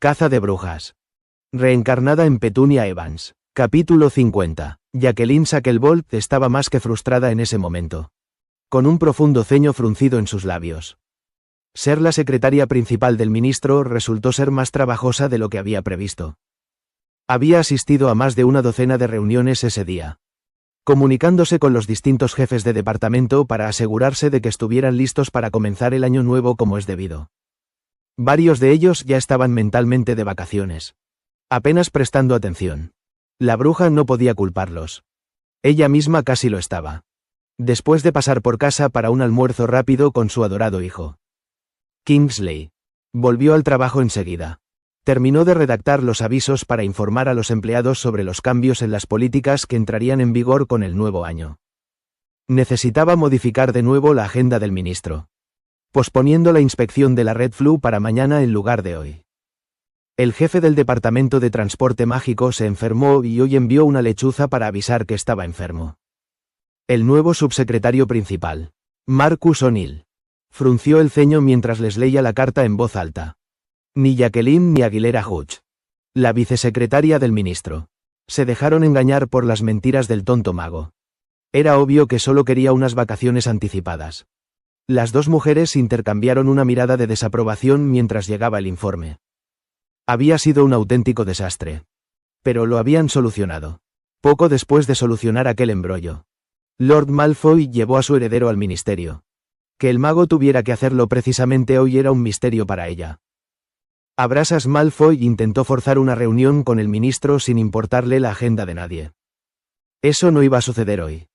Caza de brujas. Reencarnada en Petunia Evans. Capítulo 50. Jacqueline Shacklebolt estaba más que frustrada en ese momento. Con un profundo ceño fruncido en sus labios. Ser la secretaria principal del ministro resultó ser más trabajosa de lo que había previsto. Había asistido a más de una docena de reuniones ese día, comunicándose con los distintos jefes de departamento para asegurarse de que estuvieran listos para comenzar el año nuevo como es debido. Varios de ellos ya estaban mentalmente de vacaciones, apenas prestando atención. La bruja no podía culparlos. Ella misma casi lo estaba. Después de pasar por casa para un almuerzo rápido con su adorado hijo, Kingsley, volvió al trabajo enseguida. Terminó de redactar los avisos para informar a los empleados sobre los cambios en las políticas que entrarían en vigor con el nuevo año. Necesitaba modificar de nuevo la agenda del ministro, posponiendo la inspección de la Red Flu para mañana en lugar de hoy. El jefe del departamento de transporte mágico se enfermó y hoy envió una lechuza para avisar que estaba enfermo. El nuevo subsecretario principal, Marcus O'Neill, frunció el ceño mientras les leía la carta en voz alta. Ni Jacqueline ni Aguilera Hutch, la vicesecretaria del ministro, se dejaron engañar por las mentiras del tonto mago. Era obvio que solo quería unas vacaciones anticipadas. Las dos mujeres intercambiaron una mirada de desaprobación mientras llegaba el informe. Había sido un auténtico desastre. Pero lo habían solucionado. Poco después de solucionar aquel embrollo, Lord Malfoy llevó a su heredero al ministerio. Que el mago tuviera que hacerlo precisamente hoy era un misterio para ella. Abrasas Malfoy intentó forzar una reunión con el ministro sin importarle la agenda de nadie. Eso no iba a suceder hoy.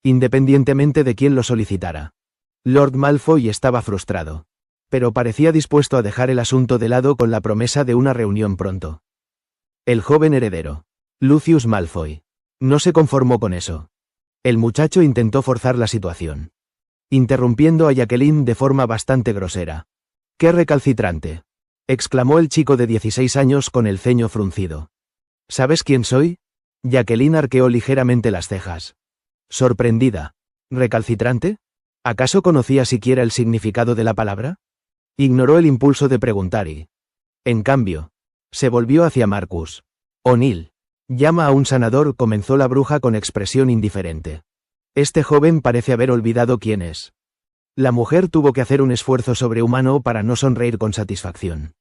Independientemente de quién lo solicitara. Lord Malfoy estaba frustrado, pero parecía dispuesto a dejar el asunto de lado con la promesa de una reunión pronto. El joven heredero, Lucius Malfoy, no se conformó con eso. El muchacho intentó forzar la situación, interrumpiendo a Jacqueline de forma bastante grosera. ¡Qué recalcitrante!, exclamó el chico de 16 años con el ceño fruncido. ¿Sabes quién soy? Jacqueline arqueó ligeramente las cejas, sorprendida. ¿Recalcitrante? ¿Acaso conocía siquiera el significado de la palabra? Ignoró el impulso de preguntar y, en cambio, se volvió hacia Marcus O'Neill. Llama a un sanador, comenzó la bruja con expresión indiferente. Este joven parece haber olvidado quién es. La mujer tuvo que hacer un esfuerzo sobrehumano para no sonreír con satisfacción.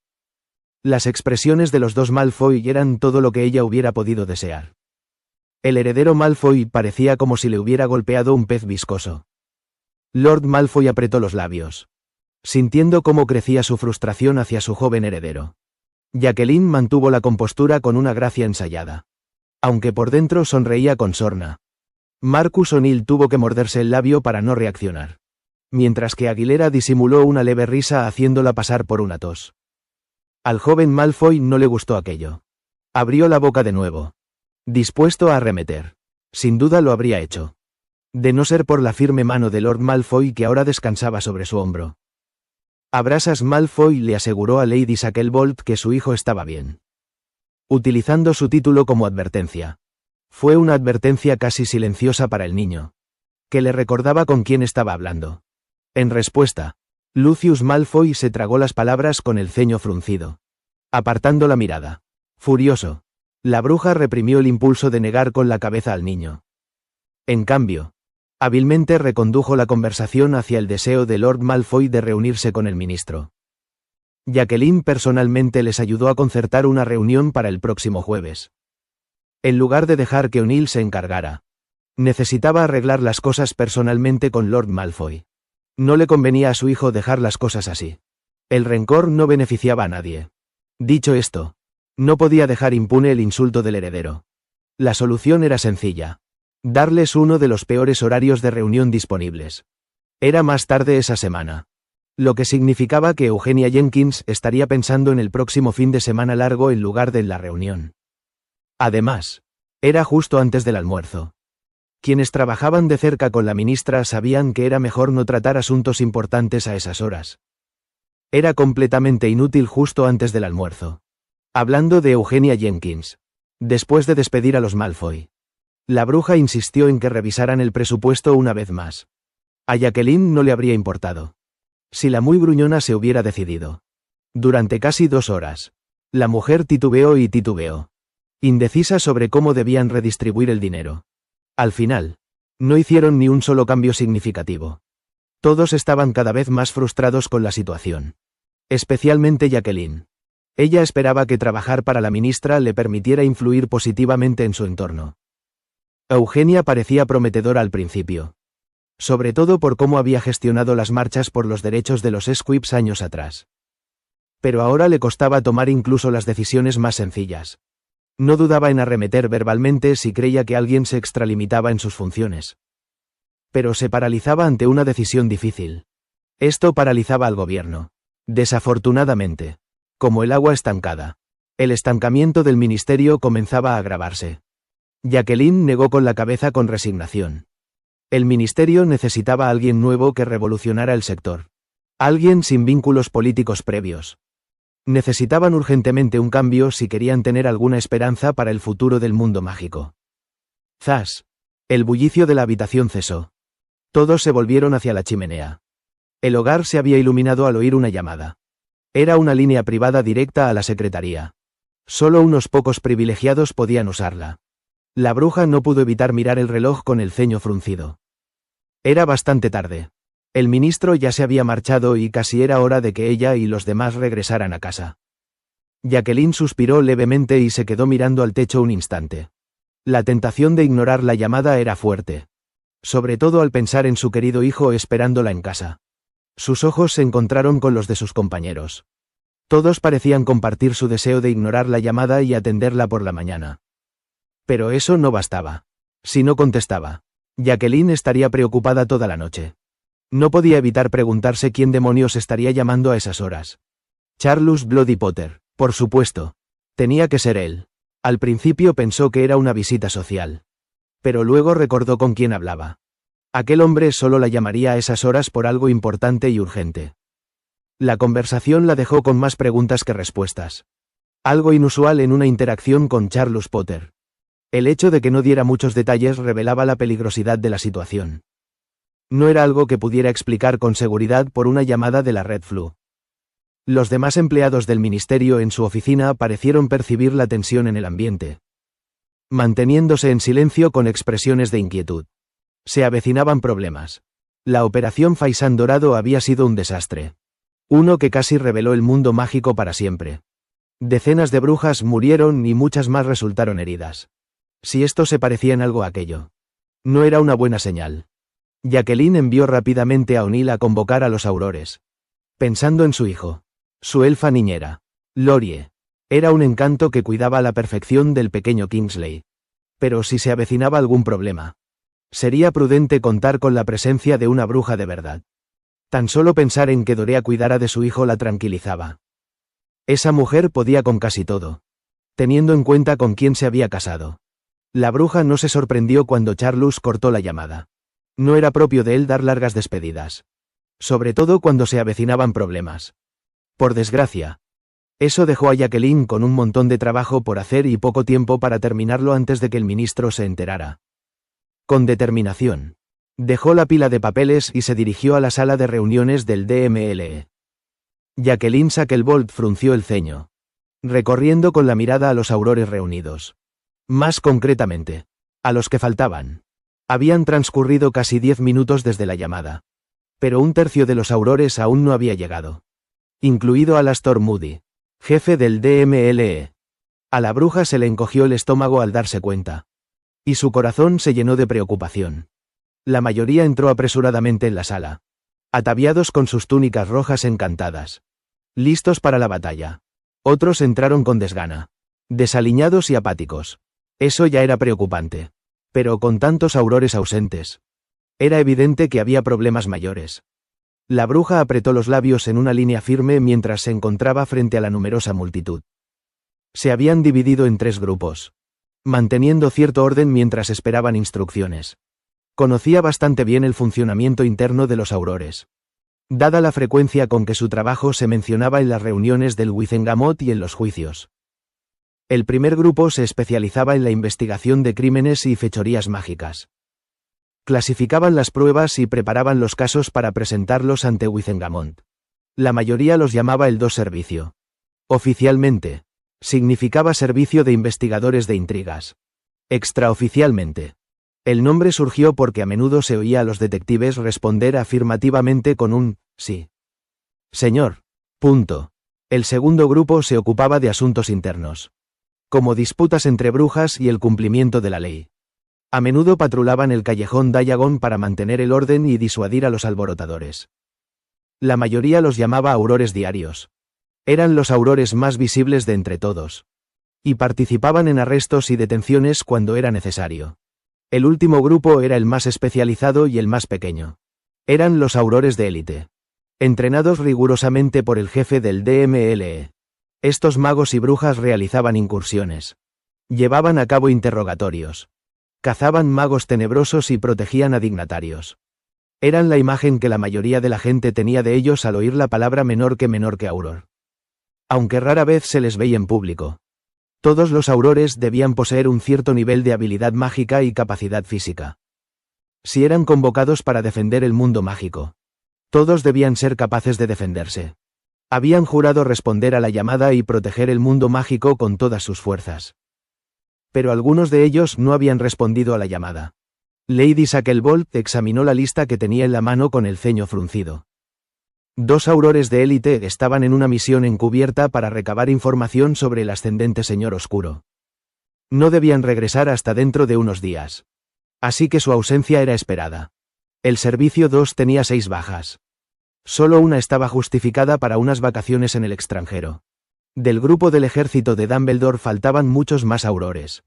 Las expresiones de los dos Malfoy eran todo lo que ella hubiera podido desear. El heredero Malfoy parecía como si le hubiera golpeado un pez viscoso. Lord Malfoy apretó los labios, sintiendo cómo crecía su frustración hacia su joven heredero. Jacqueline mantuvo la compostura con una gracia ensayada, aunque por dentro sonreía con sorna. Marcus O'Neill tuvo que morderse el labio para no reaccionar, mientras que Aguilera disimuló una leve risa haciéndola pasar por una tos. Al joven Malfoy no le gustó aquello. Abrió la boca de nuevo, dispuesto a arremeter. Sin duda lo habría hecho, de no ser por la firme mano de Lord Malfoy que ahora descansaba sobre su hombro. Abrasas Malfoy le aseguró a Lady Shacklebolt que su hijo estaba bien, utilizando su título como advertencia. Fue una advertencia casi silenciosa para el niño, que le recordaba con quién estaba hablando. En respuesta, Lucius Malfoy se tragó las palabras con el ceño fruncido, apartando la mirada. Furioso, la bruja reprimió el impulso de negar con la cabeza al niño. En cambio, hábilmente recondujo la conversación hacia el deseo de Lord Malfoy de reunirse con el ministro. Jacqueline personalmente les ayudó a concertar una reunión para el próximo jueves. En lugar de dejar que O'Neill se encargara, necesitaba arreglar las cosas personalmente con Lord Malfoy. No le convenía a su hijo dejar las cosas así. El rencor no beneficiaba a nadie. Dicho esto, no podía dejar impune el insulto del heredero. La solución era sencilla. Darles uno de los peores horarios de reunión disponibles. Era más tarde esa semana, lo que significaba que Eugenia Jenkins estaría pensando en el próximo fin de semana largo en lugar de en la reunión. Además, era justo antes del almuerzo. Quienes trabajaban de cerca con la ministra sabían que era mejor no tratar asuntos importantes a esas horas. Era completamente inútil justo antes del almuerzo. Hablando de Eugenia Jenkins, después de despedir a los Malfoy, la bruja insistió en que revisaran el presupuesto una vez más. A Jacqueline no le habría importado si la muy gruñona se hubiera decidido. Durante casi 2 horas, La mujer titubeó y titubeó, indecisa sobre cómo debían redistribuir el dinero. Al final, no hicieron ni un solo cambio significativo. Todos estaban cada vez más frustrados con la situación. Especialmente Jacqueline. Ella esperaba que trabajar para la ministra le permitiera influir positivamente en su entorno. Eugenia parecía prometedora al principio. Sobre todo por cómo había gestionado las marchas por los derechos de los Squibs años atrás. Pero ahora le costaba tomar incluso las decisiones más sencillas. No dudaba en arremeter verbalmente si creía que alguien se extralimitaba en sus funciones. Pero se paralizaba ante una decisión difícil. Esto paralizaba al gobierno. Desafortunadamente. Como el agua estancada. El estancamiento del ministerio comenzaba a agravarse. Jacqueline negó con la cabeza con resignación. El ministerio necesitaba a alguien nuevo que revolucionara el sector. Alguien sin vínculos políticos previos. Necesitaban urgentemente un cambio si querían tener alguna esperanza para el futuro del mundo mágico. Zas. El bullicio de la habitación cesó. Todos se volvieron hacia la chimenea. El hogar se había iluminado al oír una llamada. Era una línea privada directa a la secretaría. Solo unos pocos privilegiados podían usarla. La bruja no pudo evitar mirar el reloj con el ceño fruncido. Era bastante tarde. El ministro ya se había marchado y casi era hora de que ella y los demás regresaran a casa. Jacqueline suspiró levemente y se quedó mirando al techo un instante. La tentación de ignorar la llamada era fuerte. Sobre todo al pensar en su querido hijo esperándola en casa. Sus ojos se encontraron con los de sus compañeros. Todos parecían compartir su deseo de ignorar la llamada y atenderla por la mañana. Pero eso no bastaba. Si no contestaba, Jacqueline estaría preocupada toda la noche. No podía evitar preguntarse quién demonios estaría llamando a esas horas. Charles Bloody Potter, por supuesto. Tenía que ser él. Al principio pensó que era una visita social. Pero luego recordó con quién hablaba. Aquel hombre solo la llamaría a esas horas por algo importante y urgente. La conversación la dejó con más preguntas que respuestas. Algo inusual en una interacción con Charles Potter. El hecho de que no diera muchos detalles revelaba la peligrosidad de la situación. No era algo que pudiera explicar con seguridad por una llamada de la Red Flu. Los demás empleados del ministerio en su oficina parecieron percibir la tensión en el ambiente, manteniéndose en silencio con expresiones de inquietud. Se avecinaban problemas. La operación Faisán Dorado había sido un desastre. Uno que casi reveló el mundo mágico para siempre. Decenas de brujas murieron y muchas más resultaron heridas. Si esto se parecía en algo a aquello, no era una buena señal. Jacqueline envió rápidamente a O'Neill a convocar a los aurores. Pensando en su hijo. Su elfa niñera. Lorie. Era un encanto que cuidaba a la perfección del pequeño Kingsley. Pero si se avecinaba algún problema, sería prudente contar con la presencia de una bruja de verdad. Tan solo pensar en que Dorea cuidara de su hijo la tranquilizaba. Esa mujer podía con casi todo. Teniendo en cuenta con quién se había casado. La bruja no se sorprendió cuando Charles cortó la llamada. No era propio de él dar largas despedidas. Sobre todo cuando se avecinaban problemas. Por desgracia. Eso dejó a Jacqueline con un montón de trabajo por hacer y poco tiempo para terminarlo antes de que el ministro se enterara. Con determinación. Dejó la pila de papeles y se dirigió a la sala de reuniones del DMLE. Jacqueline Shacklebolt frunció el ceño. Recorriendo con la mirada a los aurores reunidos. Más concretamente, a los que faltaban. Habían transcurrido casi 10 minutos desde la llamada. Pero un tercio de los aurores aún no había llegado. Incluido Alastor Moody, jefe del DMLE. A la bruja se le encogió el estómago al darse cuenta. Y su corazón se llenó de preocupación. La mayoría entró apresuradamente en la sala. Ataviados con sus túnicas rojas encantadas. Listos para la batalla. Otros entraron con desgana. Desaliñados y apáticos. Eso ya era preocupante. Pero con tantos aurores ausentes. Era evidente que había problemas mayores. La bruja apretó los labios en una línea firme mientras se encontraba frente a la numerosa multitud. Se habían dividido en 3 grupos. Manteniendo cierto orden mientras esperaban instrucciones. Conocía bastante bien el funcionamiento interno de los aurores. Dada la frecuencia con que su trabajo se mencionaba en las reuniones del Wizengamot y en los juicios. El primer grupo se especializaba en la investigación de crímenes y fechorías mágicas. Clasificaban las pruebas y preparaban los casos para presentarlos ante Wizengamot. La mayoría los llamaba el 2 servicio. Oficialmente, Significaba servicio de investigadores de intrigas. Extraoficialmente. El nombre surgió porque a menudo se oía a los detectives responder afirmativamente con un sí. Señor. Punto. El segundo grupo se ocupaba de asuntos internos, como disputas entre brujas y el cumplimiento de la ley. A menudo patrulaban el callejón Diagon para mantener el orden y disuadir a los alborotadores. La mayoría los llamaba aurores diarios. Eran los aurores más visibles de entre todos. Y participaban en arrestos y detenciones cuando era necesario. El último grupo era el más especializado y el más pequeño. Eran los aurores de élite, entrenados rigurosamente por el jefe del DMLE. Estos magos y brujas realizaban incursiones. Llevaban a cabo interrogatorios. Cazaban magos tenebrosos y protegían a dignatarios. Eran la imagen que la mayoría de la gente tenía de ellos al oír la palabra menor que auror. Aunque rara vez se les veía en público. Todos los aurores debían poseer un cierto nivel de habilidad mágica y capacidad física. Si eran convocados para defender el mundo mágico, todos debían ser capaces de defenderse. Habían jurado responder a la llamada y proteger el mundo mágico con todas sus fuerzas. Pero algunos de ellos no habían respondido a la llamada. Lady Shacklebolt examinó la lista que tenía en la mano con el ceño fruncido. 2 aurores de élite estaban en una misión encubierta para recabar información sobre el ascendente Señor Oscuro. No debían regresar hasta dentro de unos días. Así que su ausencia era esperada. El Servicio 2 tenía 6 bajas. Solo una estaba justificada para unas vacaciones en el extranjero. Del grupo del ejército de Dumbledore faltaban muchos más aurores.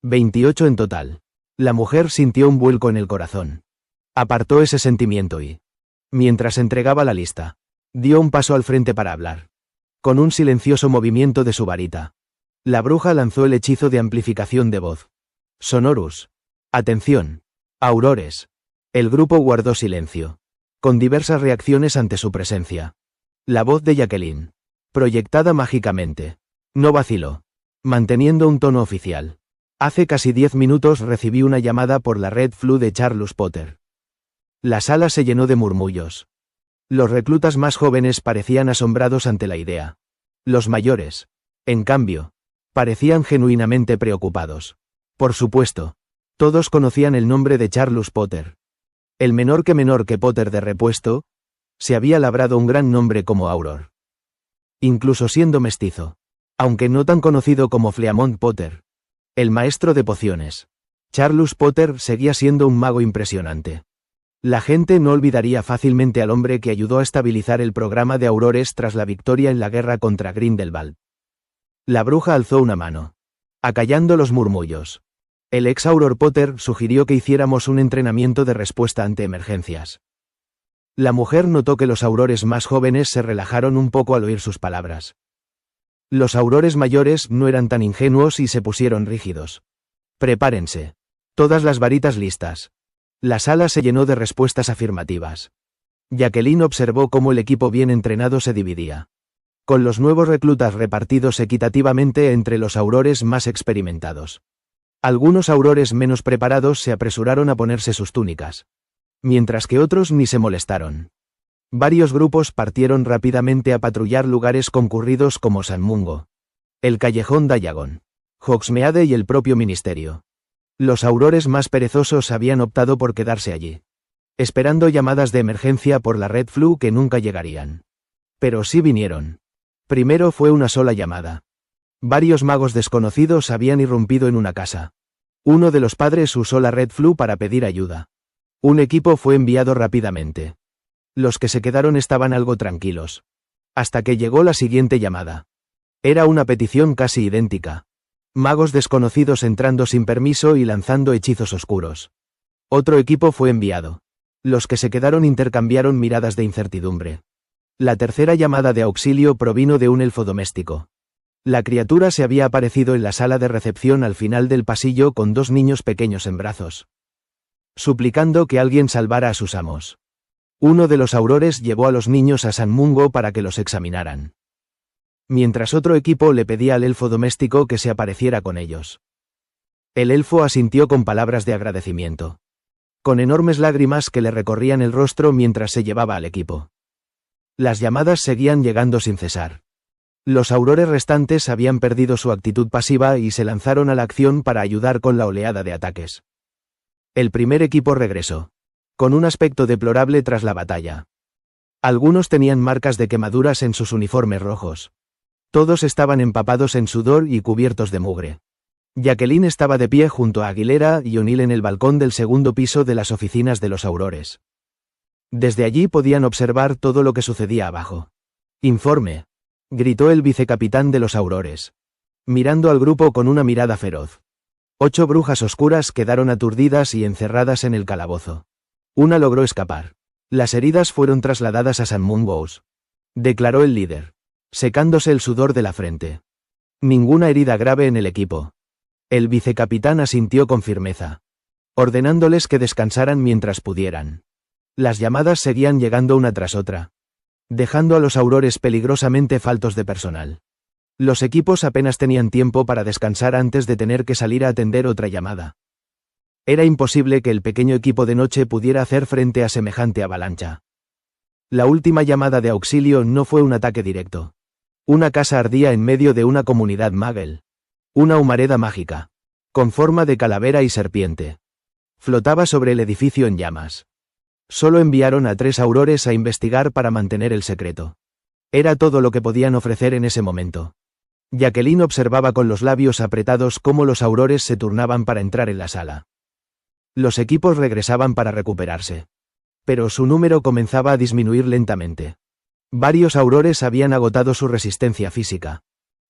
28 en total. La mujer sintió un vuelco en el corazón. Apartó ese sentimiento y, mientras entregaba la lista, dio un paso al frente para hablar. Con un silencioso movimiento de su varita, la bruja lanzó el hechizo de amplificación de voz. Sonorus. Atención. Aurores. El grupo guardó silencio, con diversas reacciones ante su presencia. La voz de Jacqueline, proyectada mágicamente, no vaciló, manteniendo un tono oficial. Hace casi 10 minutos recibí una llamada por la Red Flu de Charles Potter. La sala se llenó de murmullos. Los reclutas más jóvenes parecían asombrados ante la idea. Los mayores, en cambio, parecían genuinamente preocupados. Por supuesto, todos conocían el nombre de Charles Potter. El menor que Potter de repuesto, se había labrado un gran nombre como Auror. Incluso siendo mestizo, aunque no tan conocido como Fleamont Potter, el maestro de pociones, Charles Potter seguía siendo un mago impresionante. La gente no olvidaría fácilmente al hombre que ayudó a estabilizar el programa de aurores tras la victoria en la guerra contra Grindelwald. La bruja alzó una mano, acallando los murmullos. El ex Auror Potter sugirió que hiciéramos un entrenamiento de respuesta ante emergencias. La mujer notó que los aurores más jóvenes se relajaron un poco al oír sus palabras. Los aurores mayores no eran tan ingenuos y se pusieron rígidos. Prepárense. Todas las varitas listas. La sala se llenó de respuestas afirmativas. Jacqueline observó cómo el equipo bien entrenado se dividía, con los nuevos reclutas repartidos equitativamente entre los aurores más experimentados. Algunos aurores menos preparados se apresuraron a ponerse sus túnicas, mientras que otros ni se molestaron. Varios grupos partieron rápidamente a patrullar lugares concurridos como San Mungo, el callejón Diagon, Hogsmeade y el propio ministerio. Los aurores más perezosos habían optado por quedarse allí, esperando llamadas de emergencia por la Red Flu que nunca llegarían. Pero sí vinieron. Primero fue una sola llamada. Varios magos desconocidos habían irrumpido en una casa. Uno de los padres usó la Red Flu para pedir ayuda. Un equipo fue enviado rápidamente. Los que se quedaron estaban algo tranquilos, hasta que llegó la siguiente llamada. Era una petición casi idéntica. Magos desconocidos entrando sin permiso y lanzando hechizos oscuros. Otro equipo fue enviado. Los que se quedaron intercambiaron miradas de incertidumbre. La tercera llamada de auxilio provino de un elfo doméstico. La criatura se había aparecido en la sala de recepción al final del pasillo con 2 niños pequeños en brazos, suplicando que alguien salvara a sus amos. Uno de los aurores llevó a los niños a San Mungo para que los examinaran, mientras otro equipo le pedía al elfo doméstico que se apareciera con ellos. El elfo asintió con palabras de agradecimiento, con enormes lágrimas que le recorrían el rostro mientras se llevaba al equipo. Las llamadas seguían llegando sin cesar. Los aurores restantes habían perdido su actitud pasiva y se lanzaron a la acción para ayudar con la oleada de ataques. El primer equipo regresó, con un aspecto deplorable tras la batalla. Algunos tenían marcas de quemaduras en sus uniformes rojos. Todos estaban empapados en sudor y cubiertos de mugre. Jacqueline estaba de pie junto a Aguilera y O'Neill en el balcón del segundo piso de las oficinas de los aurores. Desde allí podían observar todo lo que sucedía abajo. «Informe», gritó el vicecapitán de los aurores, mirando al grupo con una mirada feroz. 8 brujas oscuras quedaron aturdidas y encerradas en el calabozo. Una logró escapar. Las heridas fueron trasladadas a St. Mungo's, declaró el líder, secándose el sudor de la frente. Ninguna herida grave en el equipo. El vicecapitán asintió con firmeza, ordenándoles que descansaran mientras pudieran. Las llamadas seguían llegando una tras otra, dejando a los aurores peligrosamente faltos de personal. Los equipos apenas tenían tiempo para descansar antes de tener que salir a atender otra llamada. Era imposible que el pequeño equipo de noche pudiera hacer frente a semejante avalancha. La última llamada de auxilio no fue un ataque directo. Una casa ardía en medio de una comunidad Muggle. Una humareda mágica, con forma de calavera y serpiente, flotaba sobre el edificio en llamas. Solo enviaron a 3 aurores a investigar para mantener el secreto. Era todo lo que podían ofrecer en ese momento. Jacqueline observaba con los labios apretados cómo los aurores se turnaban para entrar en la sala. Los equipos regresaban para recuperarse. Pero su número comenzaba a disminuir lentamente. Varios aurores habían agotado su resistencia física,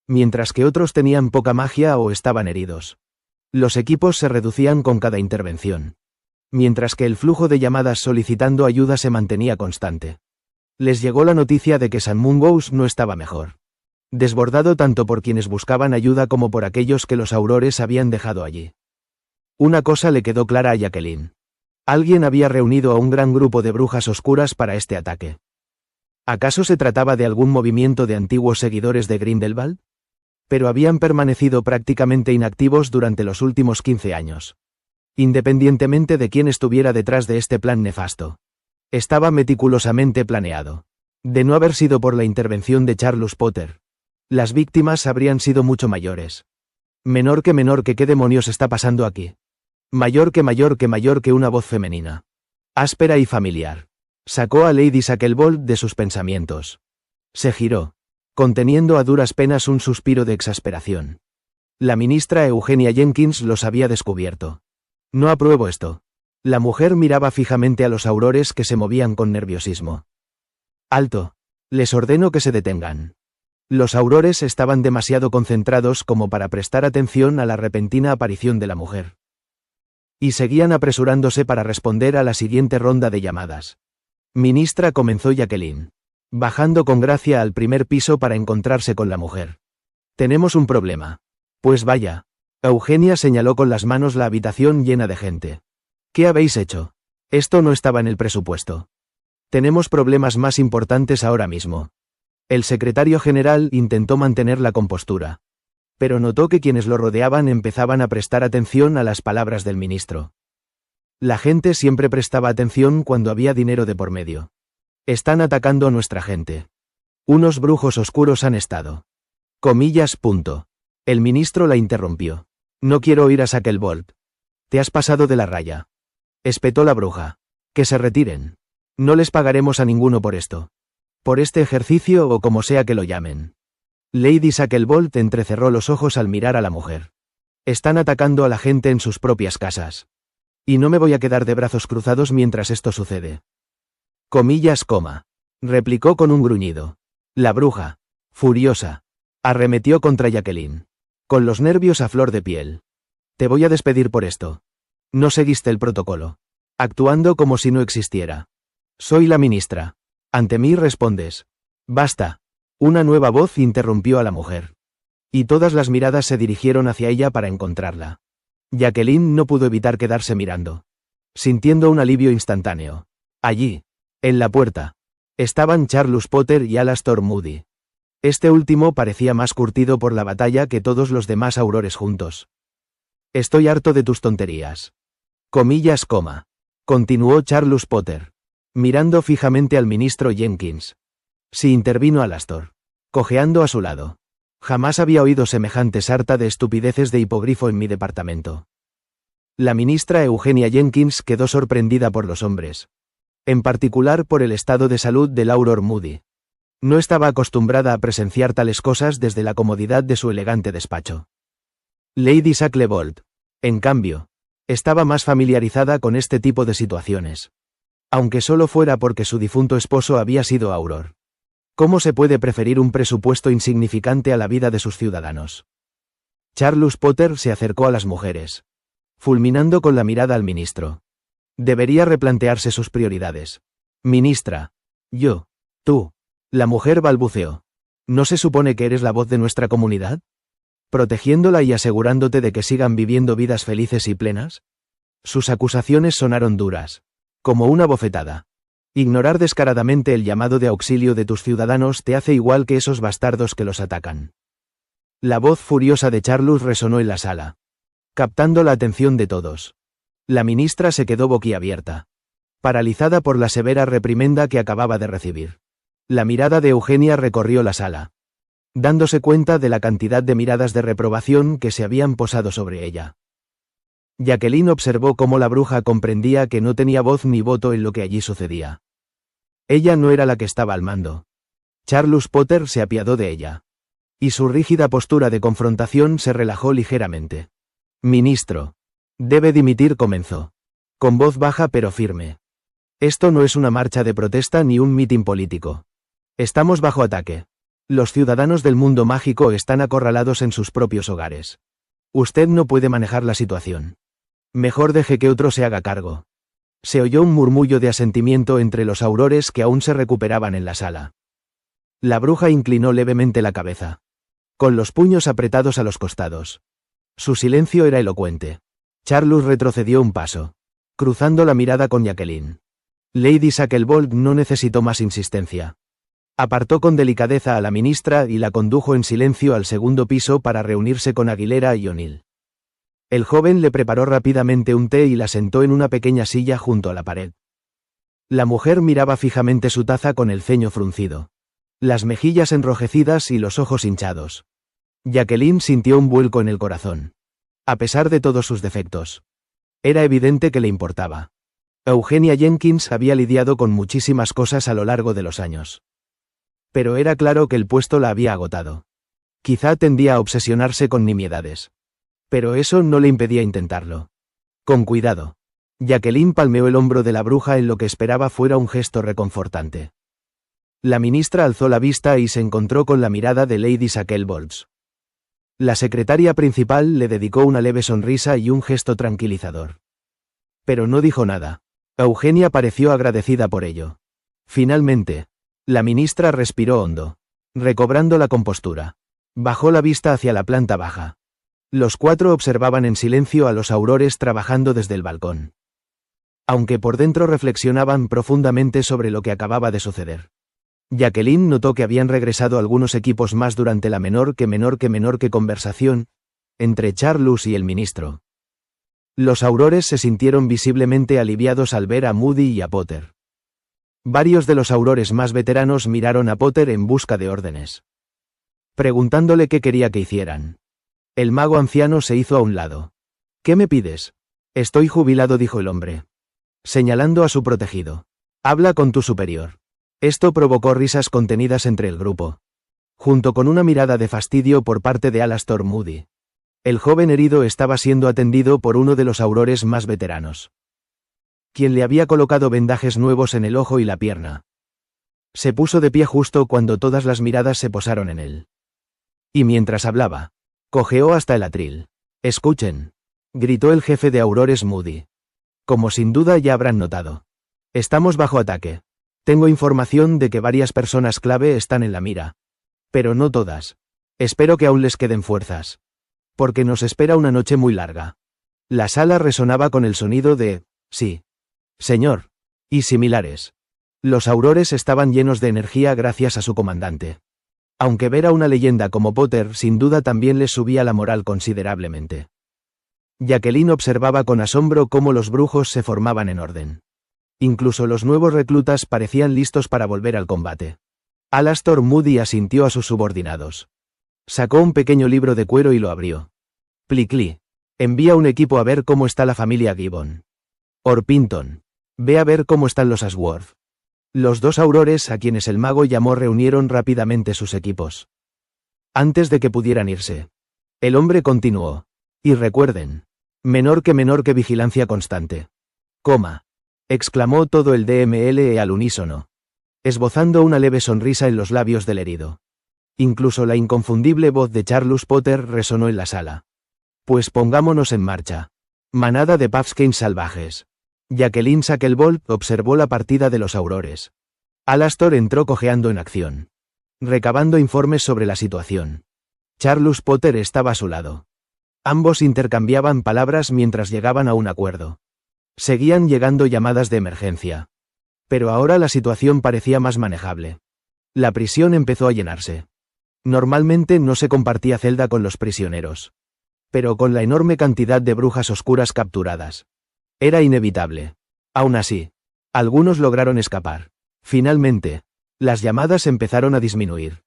mientras que otros tenían poca magia o estaban heridos. Los equipos se reducían con cada intervención, mientras que el flujo de llamadas solicitando ayuda se mantenía constante. Les llegó la noticia de que St. Mungo's no estaba mejor, desbordado tanto por quienes buscaban ayuda como por aquellos que los aurores habían dejado allí. Una cosa le quedó clara a Jacqueline. Alguien había reunido a un gran grupo de brujas oscuras para este ataque. ¿Acaso se trataba de algún movimiento de antiguos seguidores de Grindelwald? Pero habían permanecido prácticamente inactivos durante los últimos 15 años. Independientemente de quién estuviera detrás de este plan nefasto. Estaba meticulosamente planeado. De no haber sido por la intervención de Charles Potter, las víctimas habrían sido mucho mayores. Menor que qué demonios está pasando aquí. Mayor que una voz femenina, áspera y familiar, sacó a Lady Shacklebolt de sus pensamientos. Se giró, conteniendo a duras penas un suspiro de exasperación. La ministra Eugenia Jenkins los había descubierto. No apruebo esto. La mujer miraba fijamente a los aurores que se movían con nerviosismo. Alto. Les ordeno que se detengan. Los aurores estaban demasiado concentrados como para prestar atención a la repentina aparición de la mujer. Y seguían apresurándose para responder a la siguiente ronda de llamadas. Ministra, comenzó Jacqueline, bajando con gracia al primer piso para encontrarse con la mujer. Tenemos un problema. Pues vaya. Eugenia señaló con las manos la habitación llena de gente. ¿Qué habéis hecho? Esto no estaba en el presupuesto. Tenemos problemas más importantes ahora mismo. El secretario general intentó mantener la compostura, pero notó que quienes lo rodeaban empezaban a prestar atención a las palabras del ministro. La gente siempre prestaba atención cuando había dinero de por medio. Están atacando a nuestra gente. Unos brujos oscuros han estado. Comillas. El ministro la interrumpió. No quiero oír a Shacklebolt. Te has pasado de la raya. Espetó la bruja. Que se retiren. No les pagaremos a ninguno por esto. Por este ejercicio o como sea que lo llamen. Lady Shacklebolt entrecerró los ojos al mirar a la mujer. Están atacando a la gente en sus propias casas. Y no me voy a quedar de brazos cruzados mientras esto sucede. Comillas, replicó con un gruñido. La bruja, furiosa, arremetió contra Jacqueline, con los nervios a flor de piel. Te voy a despedir por esto. No seguiste el protocolo, actuando como si no existiera. Soy la ministra. Ante mí respondes. Basta. Una nueva voz interrumpió a la mujer. Y todas las miradas se dirigieron hacia ella para encontrarla. Jacqueline no pudo evitar quedarse mirando, sintiendo un alivio instantáneo. Allí, en la puerta, estaban Charles Potter y Alastor Moody. Este último parecía más curtido por la batalla que todos los demás aurores juntos. Estoy harto de tus tonterías. Comillas, continuó Charles Potter, mirando fijamente al ministro Jenkins. Si intervino Alastor. cojeando a su lado. Jamás había oído semejante sarta de estupideces de hipogrifo en mi departamento. La ministra Eugenia Jenkins quedó sorprendida por los hombres. En particular por el estado de salud de Aurora Moody. No estaba acostumbrada a presenciar tales cosas desde la comodidad de su elegante despacho. Lady Shacklebolt, en cambio, estaba más familiarizada con este tipo de situaciones. Aunque solo fuera porque su difunto esposo había sido Auror. ¿Cómo se puede preferir un presupuesto insignificante a la vida de sus ciudadanos? Charles Potter se acercó a las mujeres, fulminando con la mirada al ministro. Debería replantearse sus prioridades. Ministra. Yo. Tú. La mujer balbuceó. ¿No se supone que eres la voz de nuestra comunidad? ¿Protegiéndola y asegurándote de que sigan viviendo vidas felices y plenas? Sus acusaciones sonaron duras. Como una bofetada. Ignorar descaradamente el llamado de auxilio de tus ciudadanos te hace igual que esos bastardos que los atacan. La voz furiosa de Charles resonó en la sala, captando la atención de todos. La ministra se quedó boquiabierta, paralizada por la severa reprimenda que acababa de recibir. La mirada de Eugenia recorrió la sala, dándose cuenta de la cantidad de miradas de reprobación que se habían posado sobre ella. Jacqueline observó cómo la bruja comprendía que no tenía voz ni voto en lo que allí sucedía. Ella no era la que estaba al mando. Charles Potter se apiadó de ella. Y su rígida postura de confrontación se relajó ligeramente. Ministro. Debe dimitir, comenzó. Con voz baja pero firme. Esto no es una marcha de protesta ni un mitin político. Estamos bajo ataque. Los ciudadanos del mundo mágico están acorralados en sus propios hogares. Usted no puede manejar la situación. Mejor deje que otro se haga cargo. Se oyó un murmullo de asentimiento entre los aurores que aún se recuperaban en la sala. La bruja inclinó levemente la cabeza, con los puños apretados a los costados. Su silencio era elocuente. Charles retrocedió un paso, cruzando la mirada con Jacqueline. Lady Shacklebolt no necesitó más insistencia. Apartó con delicadeza a la ministra y la condujo en silencio al segundo piso para reunirse con Aguilera y O'Neill. El joven le preparó rápidamente un té y la sentó en una pequeña silla junto a la pared. La mujer miraba fijamente su taza con el ceño fruncido, las mejillas enrojecidas y los ojos hinchados. Jacqueline sintió un vuelco en el corazón. A pesar de todos sus defectos, era evidente que le importaba. Eugenia Jenkins había lidiado con muchísimas cosas a lo largo de los años. Pero era claro que el puesto la había agotado. Quizá tendía a obsesionarse con nimiedades. Pero eso no le impedía intentarlo. Con cuidado. Jacqueline palmeó el hombro de la bruja en lo que esperaba fuera un gesto reconfortante. La ministra alzó la vista y se encontró con la mirada de Lady Shacklebolt. La secretaria principal le dedicó una leve sonrisa y un gesto tranquilizador. Pero no dijo nada. Eugenia pareció agradecida por ello. Finalmente, la ministra respiró hondo, recobrando la compostura. Bajó la vista hacia la planta baja. Los cuatro observaban en silencio a los aurores trabajando desde el balcón. Aunque por dentro reflexionaban profundamente sobre lo que acababa de suceder. Jacqueline notó que habían regresado algunos equipos más durante la menor que conversación entre Charles y el ministro. Los aurores se sintieron visiblemente aliviados al ver a Moody y a Potter. Varios de los aurores más veteranos miraron a Potter en busca de órdenes, preguntándole qué quería que hicieran. El mago anciano se hizo a un lado. ¿Qué me pides? Estoy jubilado, dijo el hombre, señalando a su protegido. Habla con tu superior. Esto provocó risas contenidas entre el grupo, junto con una mirada de fastidio por parte de Alastor Moody. El joven herido estaba siendo atendido por uno de los aurores más veteranos, quien le había colocado vendajes nuevos en el ojo y la pierna. Se puso de pie justo cuando todas las miradas se posaron en él. Y mientras hablaba, cojeó hasta el atril. «Escuchen», gritó el jefe de aurores Moody. Como sin duda ya habrán notado, estamos bajo ataque. Tengo información de que varias personas clave están en la mira. Pero no todas. Espero que aún les queden fuerzas. Porque nos espera una noche muy larga. La sala resonaba con el sonido de «sí, señor» y similares. Los aurores estaban llenos de energía gracias a su comandante. Aunque ver a una leyenda como Potter sin duda también les subía la moral considerablemente. Jacqueline observaba con asombro cómo los brujos se formaban en orden. Incluso los nuevos reclutas parecían listos para volver al combate. Alastor Moody asintió a sus subordinados. Sacó un pequeño libro de cuero y lo abrió. Plickly. Envía un equipo a ver cómo está la familia Gibbon. Orpington. Ve a ver cómo están los Ashworth. Los dos aurores a quienes el mago llamó reunieron rápidamente sus equipos. Antes de que pudieran irse, el hombre continuó. Y recuerden, menor que vigilancia constante. Coma. Exclamó todo el DMLE al unísono, esbozando una leve sonrisa en los labios del herido. Incluso la inconfundible voz de Charles Potter resonó en la sala. Pues pongámonos en marcha. Manada de Puffskeins salvajes. Jacqueline Shacklebolt observó la partida de los aurores. Alastor entró cojeando en acción, recabando informes sobre la situación. Charles Potter estaba a su lado. Ambos intercambiaban palabras mientras llegaban a un acuerdo. Seguían llegando llamadas de emergencia. Pero ahora la situación parecía más manejable. La prisión empezó a llenarse. Normalmente no se compartía celda con los prisioneros. Pero con la enorme cantidad de brujas oscuras capturadas, era inevitable. Aún así, algunos lograron escapar. Finalmente, las llamadas empezaron a disminuir.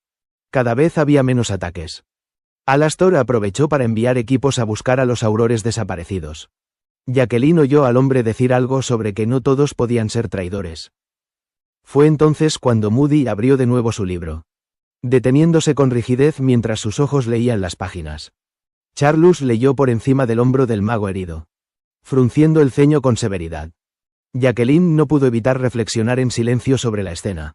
Cada vez había menos ataques. Alastor aprovechó para enviar equipos a buscar a los aurores desaparecidos. Jacqueline oyó al hombre decir algo sobre que no todos podían ser traidores. Fue entonces cuando Moody abrió de nuevo su libro, deteniéndose con rigidez mientras sus ojos leían las páginas. Charles leyó por encima del hombro del mago herido, frunciendo el ceño con severidad. Jacqueline no pudo evitar reflexionar en silencio sobre la escena.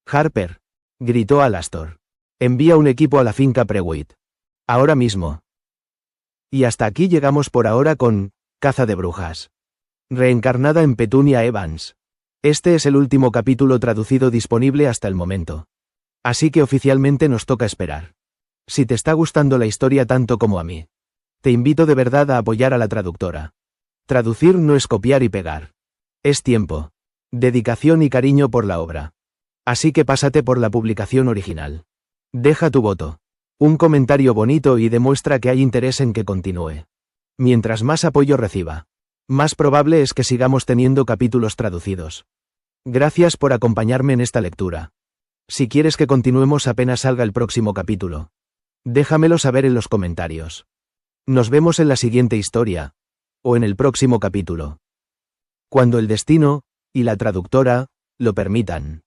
Harper, gritó Alastor. Envía un equipo a la finca Prewitt. Ahora mismo. Y hasta aquí llegamos por ahora con Caza de Brujas. Reencarnada en Petunia Evans. Este es el último capítulo traducido disponible hasta el momento. Así que oficialmente nos toca esperar. Si te está gustando la historia tanto como a mí, te invito de verdad a apoyar a la traductora. Traducir no es copiar y pegar. Es tiempo, dedicación y cariño por la obra. Así que pásate por la publicación original. Deja tu voto, un comentario bonito y demuestra que hay interés en que continúe. Mientras más apoyo reciba, más probable es que sigamos teniendo capítulos traducidos. Gracias por acompañarme en esta lectura. Si quieres que continuemos apenas salga el próximo capítulo, déjamelo saber en los comentarios. Nos vemos en la siguiente historia, o en el próximo capítulo. Cuando el destino, y la traductora, lo permitan.